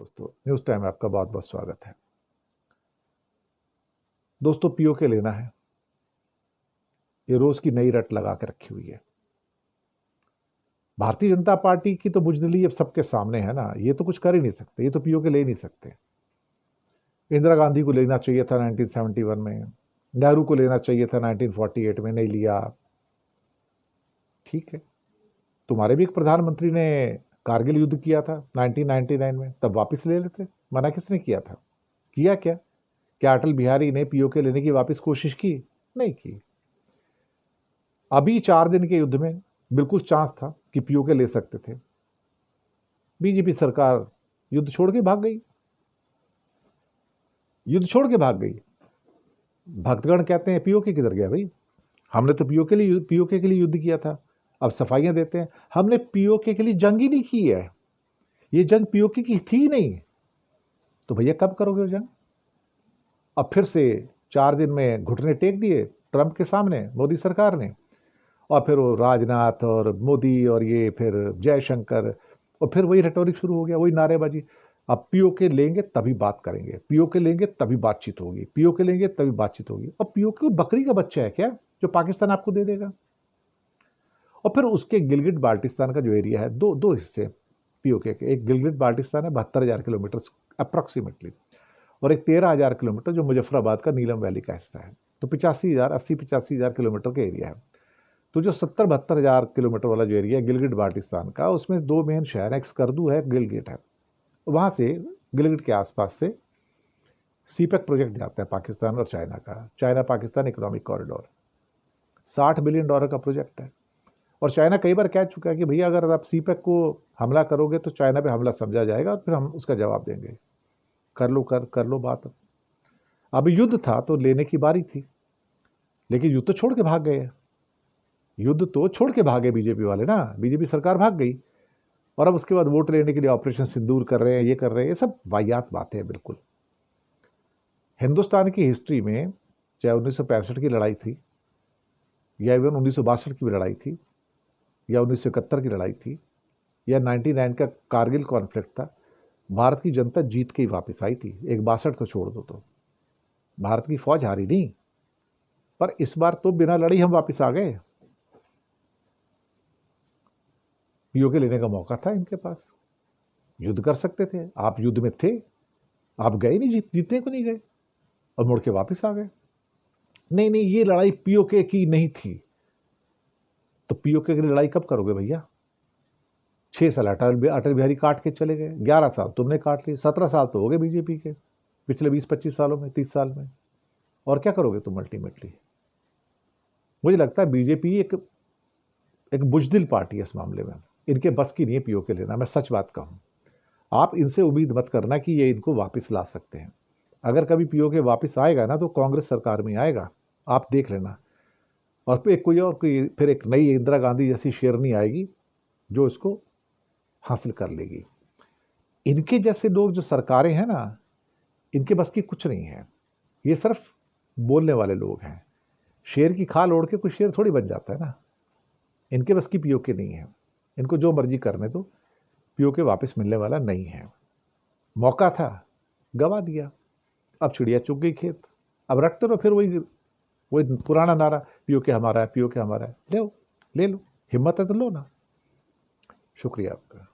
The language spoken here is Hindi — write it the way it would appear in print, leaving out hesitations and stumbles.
दोस्तों, न्यूज़ टाइम में आपका बहुत बहुत स्वागत है। दोस्तों, पीओके लेना है, ये रोज की नई रट लगा के रखी हुई है। भारतीय जनता पार्टी की तो बुजदिली अब सबके सामने है ना, ये तो कुछ कर ही नहीं सकते, ये तो पीओके ले नहीं सकते। इंदिरा गांधी को लेना चाहिए था 1971 में, नेहरू को लेना चाहिए था 1948 में, नहीं लिया। ठीक है, तुम्हारे भी एक प्रधानमंत्री ने कारगिल युद्ध किया था 1999 में, तब वापस ले लेते। मना किसने किया था? किया क्या? क्या अटल बिहारी ने पीओके लेने की वापस कोशिश की? नहीं की। अभी 4 दिन के युद्ध में बिल्कुल चांस था कि पीओके ले सकते थे। बीजेपी सरकार युद्ध छोड़ के भाग गई, युद्ध छोड़ के भाग गई। भक्तगण कहते हैं पीओके किधर गया भाई? हमने तो पीओके के लिए युद्ध किया था। अब सफाइयां देते हैं हमने पीओके के लिए जंग ही नहीं की है, ये जंग पीओके की थी नहीं। तो भैया कब करोगे वो जंग? अब फिर से 4 दिन में घुटने टेक दिए ट्रंप के सामने मोदी सरकार ने, और फिर वो राजनाथ और मोदी और ये फिर जयशंकर, और फिर वही रेटोरिक शुरू हो गया, वही नारेबाजी। अब पीओके लेंगे तभी बात करेंगे, पीओके लेंगे तभी बातचीत होगी, पीओके लेंगे तभी बातचीत होगी। और पीओके बकरी का बच्चा है क्या जो पाकिस्तान आपको दे देगा? और फिर उसके गिलगिट बाल्टिस्तान का जो एरिया है, दो हिस्से पीओके के। एक गिलगिट बाल्टिस्तान है 72,000 किलोमीटर अप्रॉक्सीमेटली, और एक 13,000 किलोमीटर जो मुजफ्फराबाद का नीलम वैली का हिस्सा है। तो 85,000 किलोमीटर का एरिया है। तो जो 70-72,000 किलोमीटर वाला जो एरिया है गिलगिट बाल्टिस्तान का, उसमें 2 मेन शहर है, एक स्कर्दू है, गिलगिट है। वहाँ से गिलगिट के आसपास से सीपेक प्रोजेक्ट जाता है पाकिस्तान और चाइना का, China Pakistan economic corridor. $60 billion का प्रोजेक्ट है। और चाइना कई बार कह चुका है कि भैया अगर आप सीपेक को हमला करोगे तो चाइना पे हमला समझा जाएगा और फिर हम उसका जवाब देंगे। कर लो बात। अब युद्ध था तो लेने की बारी थी, लेकिन युद्ध तो छोड़ के भाग गए, युद्ध तो छोड़ के भागे बीजेपी वाले ना, बीजेपी सरकार भाग गई। और अब उसके बाद वोट लेने के लिए ऑपरेशन सिंदूर कर रहे हैं, ये कर रहे हैं, ये सब वाहियात बातें हैं बिल्कुल। हिंदुस्तान की हिस्ट्री में चाहे 1965 की लड़ाई थी, या इवन 1962 की भी लड़ाई थी, या 1971 की लड़ाई थी, या 99 का कारगिल कॉन्फ्लिक्ट था, भारत की जनता जीत के ही वापस आई थी। एक 62 को छोड़ दो तो भारत की फौज हारी नहीं, पर इस बार तो बिना लड़ी हम वापस आ गए। पीओके लेने का मौका था इनके पास, युद्ध कर सकते थे। आप युद्ध में थे, आप गए नहीं, जीतने को नहीं गए, और मुड़ के वापस आ गए। नहीं, ये लड़ाई पीओके की नहीं थी। तो पीओके की लड़ाई कब करोगे भैया? 6 साल अटल बिहारी काट के चले गए, 11 साल तुमने काट लिए, 17 साल तो हो गए बीजेपी के पिछले 20-25 सालों में, 30 साल में। और क्या करोगे तुम अल्टीमेटली? मुझे लगता है बीजेपी एक बुजदिल पार्टी है इस मामले में, इनके बस की नहीं है पीओके लेना। मैं सच बात कहूँ, आप इनसे उम्मीद मत करना कि ये इनको वापस ला सकते हैं। अगर कभी पीओके वापस आएगा ना तो कांग्रेस सरकार में आएगा, आप देख लेना। और फिर एक नई इंदिरा गांधी जैसी शेरनी आएगी जो इसको हासिल कर लेगी। इनके जैसे लोग जो सरकारें हैं ना, इनके बस की कुछ नहीं है, ये सिर्फ बोलने वाले लोग हैं। शेर की खाल ओढ़ के कोई शेर थोड़ी बन जाता है ना। इनके बस की पीओके नहीं है, इनको जो मर्जी करने दो, पीओके वापस मिलने वाला नहीं है। मौका था, गवा दिया, अब चिड़िया चुग गई खेत। अब रखते रहो फिर वही पुराना नारा, पीओके हमारा है, पीओके हमारा है। ले लो, हिम्मत है तो लो ना। शुक्रिया आपका।